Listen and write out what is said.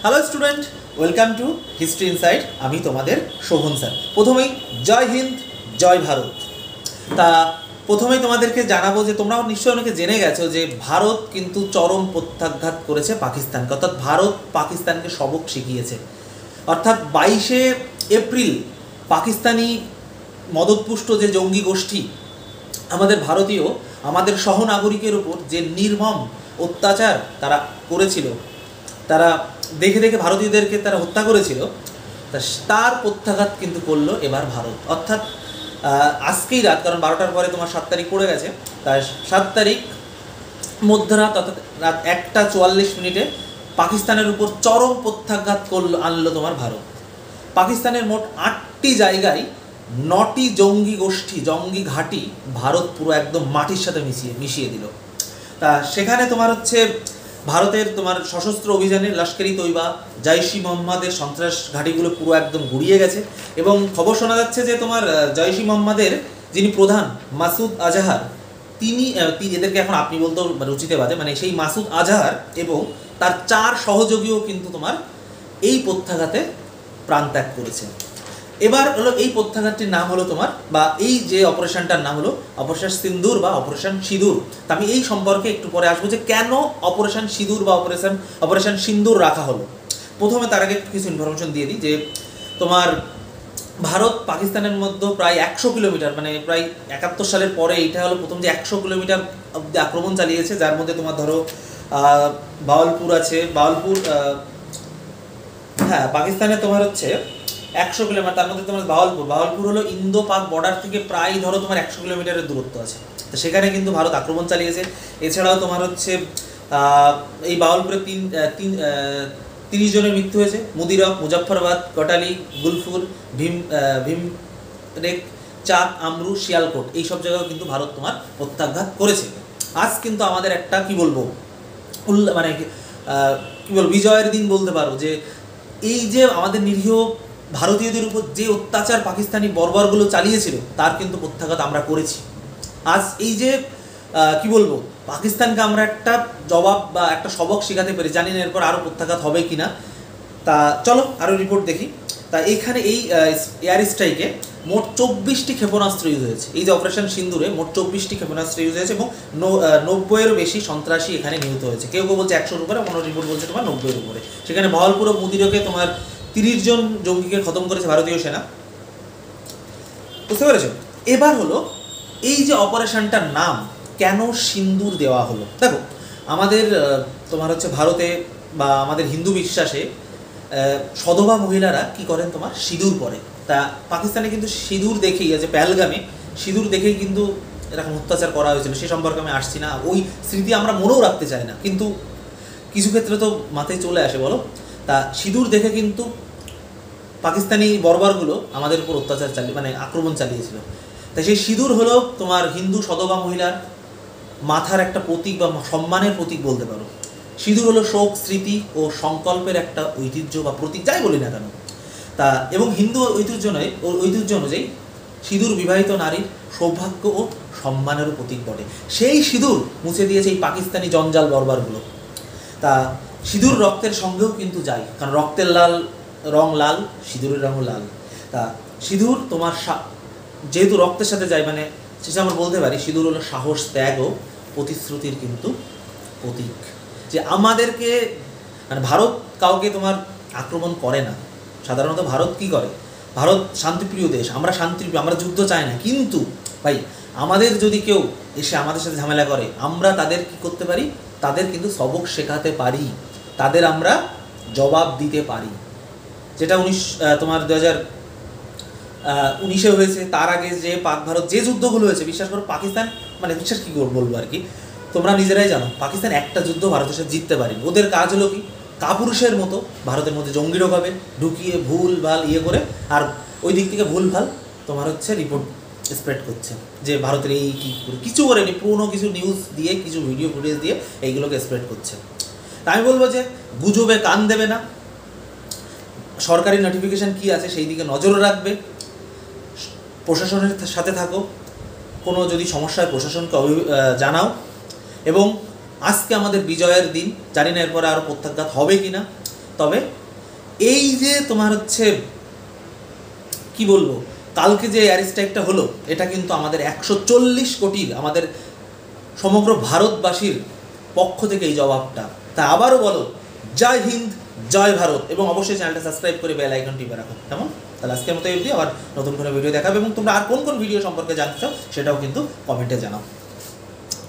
Hello student, welcome to history inside. আমি তোমাদের Sovan sir. প্রথমেই জয় হিন্দ, জয় ভারত। তা প্রথমেই তোমাদেরকে জানাবো যে তোমরাও নিশ্চয়ই অনেকে জেনে গেছো যে ভারত কিন্তু চরম প্রত্যাঘাত করেছে পাকিস্তানকে, অর্থাৎ ভারত পাকিস্তানকে সবক শিখিয়েছে। অর্থাৎ 22শে এপ্রিল পাকিস্তানি মদতপুষ্ট যে জঙ্গি গোষ্ঠী আমাদের ভারতীয় আমাদের সহনাগরিকের উপর যে নির্মম অত্যাচার তারা করেছিল, তারা দেখে দেখে ভারতীয়দেরকে তারা হত্যা করেছিল, তার প্রত্যাঘাত কিন্তু করলো এবার ভারত। অর্থাৎ আজকেই রাত, কারণ 12টার পরে তোমার 7 তারিখ পড়ে গেছে, তাই 7 তারিখ মধ্যরাত অর্থাৎ রাত 1:44 পাকিস্তানের উপর চরম প্রত্যাঘাত আনলো তোমার ভারত। পাকিস্তানের মোট 8টি জায়গায় 9টি জঙ্গি গোষ্ঠী, জঙ্গি ঘাঁটি ভারত পুরো একদম মাটির সাথে মিশিয়ে দিল। তা সেখানে তোমার হচ্ছে ভারতের তোমার সশস্ত্র অভিযানে লস্করি তৈবা, জৈশ-ই মোহাম্মদের সন্ত্রাস ঘাঁটিগুলো পুরো একদম গুড়িয়ে গেছে। এবং খবর শোনা যাচ্ছে যে তোমার জৈশ-ই মোহাম্মদের যিনি প্রধান মাসুদ আজহার, তিনি এদেরকে এখন আপনি বলতেও রুচিতে বাজে, মানে সেই মাসুদ আজহার এবং তার 4 সহযোগীও কিন্তু তোমার এই প্রত্যাঘাতে প্রাণত্যাগ করেছে। এবার হলো এই প্রত্যাঘাতটির নাম হলো তোমার, বা এই যে অপারেশনটার নাম হলো অপারেশন সিন্দুর বা অপারেশন সিঁদুর। তা আমি এই সম্পর্কে একটু পরে আসবো যে কেন অপারেশন সিঁদুর বা অপারেশন সিন্দুর রাখা হলো। প্রথমে তার আগে কিছু ইনফরমেশন দিয়ে দিই যে তোমার ভারত পাকিস্তানের মধ্যে প্রায় 100 কিলোমিটার, মানে প্রায় 71 সালের পরে এইটা হলো প্রথম যে 100 কিলোমিটার অব্দি আক্রমণ চালিয়েছে, যার মধ্যে তোমার ধরো বাওয়ালপুর আছে, হ্যাঁ পাকিস্তানে তোমার হচ্ছে 100 কিলোমিটার, তার মধ্যে তোমার বাওয়ালপুর হলো ইন্দো পাক বর্ডার থেকে প্রায় ধরো তোমার 100 কিলোমিটারের দূরত্ব আছে। তো সেখানে কিন্তু ভারত আক্রমণ চালিয়েছে। এছাড়াও তোমার হচ্ছে এই বাওয়ালপুরে 30 জনের মৃত্যু হয়েছে। মুদিরক, মুজফ্ফরাবাদ, কটালি, গুলপুর, ভীমরেক, চাক, আমরু, শিয়ালকোট এইসব জায়গায় কিন্তু ভারত তোমার প্রত্যাঘাত করেছে। আজ কিন্তু আমাদের একটা কি বলবো বিজয়ের দিন বলতে পারো, যে এই যে আমাদের নিরীহ ভারতীয়দের উপর যে অত্যাচার পাকিস্তানি বর্বরগুলো চালিয়েছিল তার কিন্তু প্রত্যাঘাত আমরা করেছি। আজ এই যে কি বলবো পাকিস্তানকে আমরা একটা জবাব বা একটা সবক শেখাতে পারি, জানি না এরপর আরও প্রত্যাঘাত হবে কি না। তা চলো আরও রিপোর্ট দেখি। তা এইখানে এই এয়ার স্ট্রাইকে মোট 24টি ক্ষেপণাস্ত্র ইউজ হয়েছে। এই যে অপারেশন সিন্দুরে মোট 24টি ক্ষেপণাস্ত্র ইউজ হয়েছে এবং 90-এরও বেশি সন্ত্রাসী এখানে নিহত হয়েছে। কেউ কেউ বলছে 100-র উপরে, অন্য রিপোর্ট বলছে তোমার 90-এর উপরে। সেখানে বাওয়ালপুর ও মুদিরকে তোমার 30 জন জঙ্গিকে খতম করেছে ভারতীয় সেনা, বুঝতে পেরেছ? এবার হলো এই যে অপারেশনটার নাম কেন সিন্দুর দেওয়া হলো। দেখো আমাদের তোমার হচ্ছে ভারতে বা আমাদের হিন্দু বিশ্বাসে সধবা মহিলারা কি করেন তোমার সিঁদুর পরে। তা পাকিস্তানে কিন্তু সিঁদুর দেখেই আছে, পেহেলগামে সিঁদুর দেখেই কিন্তু এরকম অত্যাচার করা হয়েছিল। সে সম্পর্কে আমি আসছি না, ওই স্মৃতি আমরা মনেও রাখতে চাই না, কিন্তু কিছু ক্ষেত্রে তো মাথায় চলে আসে বলো। তা সিঁদুর দেখে কিন্তু পাকিস্তানি বর্বরগুলো আমাদের উপর অত্যাচার আক্রমণ চালিয়েছিল। তাই সেই সিঁদুর হলো তোমার হিন্দু সধবা মহিলার মাথার একটা প্রতীক বা সম্মানের প্রতীক বলতে পারো। সিঁদুর হলো শোক, স্মৃতি ও সংকল্পের একটা ঐতিহ্য বা প্রতীক, যাই বলি না কেন। তা এবং হিন্দু ঐতিহ্য অনুযায়ী সিঁদুর বিবাহিত নারীর সৌভাগ্য ও সম্মানেরও প্রতীক বটে। সেই সিঁদুর মুছে দিয়েছে এই পাকিস্তানি জঞ্জাল বর্বরগুলো। তা সিঁদুর রক্তের সঙ্গেও কিন্তু যায়, কারণ রক্তের রং লাল, সিঁদুরের রঙও লাল। তা সিঁদুর তোমার যেহেতু রক্তের সাথে যায়, মানে সেটা আমরা বলতে পারি সিঁদুর হলো সাহস, ত্যাগ ও প্রতিশ্রুতির কিন্তু প্রতীক। যে আমাদেরকে ভারত কাউকে তোমার আক্রমণ করে না। সাধারণত ভারত কি করে, ভারত শান্তিপ্রিয় দেশ, আমরা শান্তিপ্রিয়, আমরা যুদ্ধ চাই না। কিন্তু ভাই আমাদের যদি কেউ এসে আমাদের সাথে ঝামেলা করে, আমরা তাদের কি করতে পারি, তাদের কিন্তু সবক শেখাতে পারি, তাদের আমরা জবাব দিতে পারি। যেটা 2019-এ হয়েছে। তার আগে যে পাক ভারত যে যুদ্ধগুলো হয়েছে, বিশ্বাস করো পাকিস্তান বিশ্বাস কী বলবো আর কি, তোমরা নিজেরাই জানো পাকিস্তান একটা যুদ্ধ ভারতের সাথে জিততে পারেনি। ওদের কাজ হলো কি, কাপুরুষের মতো ভারতের মধ্যে জঙ্গি ঢোকাবে, ঢুকিয়ে ভুল ভাল করে, আর ওই দিক থেকে ভুল ভাল তোমার হচ্ছে রিপোর্ট স্প্রেড করছে যে ভারতের এই কিছু করেনি, পুরনো কিছু নিউজ দিয়ে, কিছু ভিডিও ফুটেজ দিয়ে এইগুলোকে স্প্রেড করছে। তা আমি বলবো যে গুজবে কান দেবে না, সরকারি নোটিফিকেশান কী আছে সেই দিকে নজর রাখবে, প্রশাসনের সাথে থাকো, কোনো যদি সমস্যায় প্রশাসনকে জানাও। এবং আজকে আমাদের বিজয়ের দিন, জানি না এরপরে আরও প্রত্যাঘাত হবে কি না, তবে এই যে তোমার হচ্ছে কি বলবো, কালকে যে এয়ার স্ট্রাইকটা হলো, এটা কিন্তু আমাদের 140 কোটির, আমাদের সমগ্র ভারতবাসীর পক্ষ থেকে এই জবাবটা। তা আবারও বলো, জয় হিন্দ, জয় ভারত, এবং অবশ্যই চ্যানেলটা সাবস্ক্রাইব করে বেল আইকন টিপে রাখো। কেমন? তাহলে আজকের মতো এই অবধি, আবার নতুন কোনো ভিডিও দেখাবে, এবং তোমরা আর কোন কোন ভিডিও সম্পর্কে জানতে চাও সেটাও কিন্তু কমেন্টে জানাও।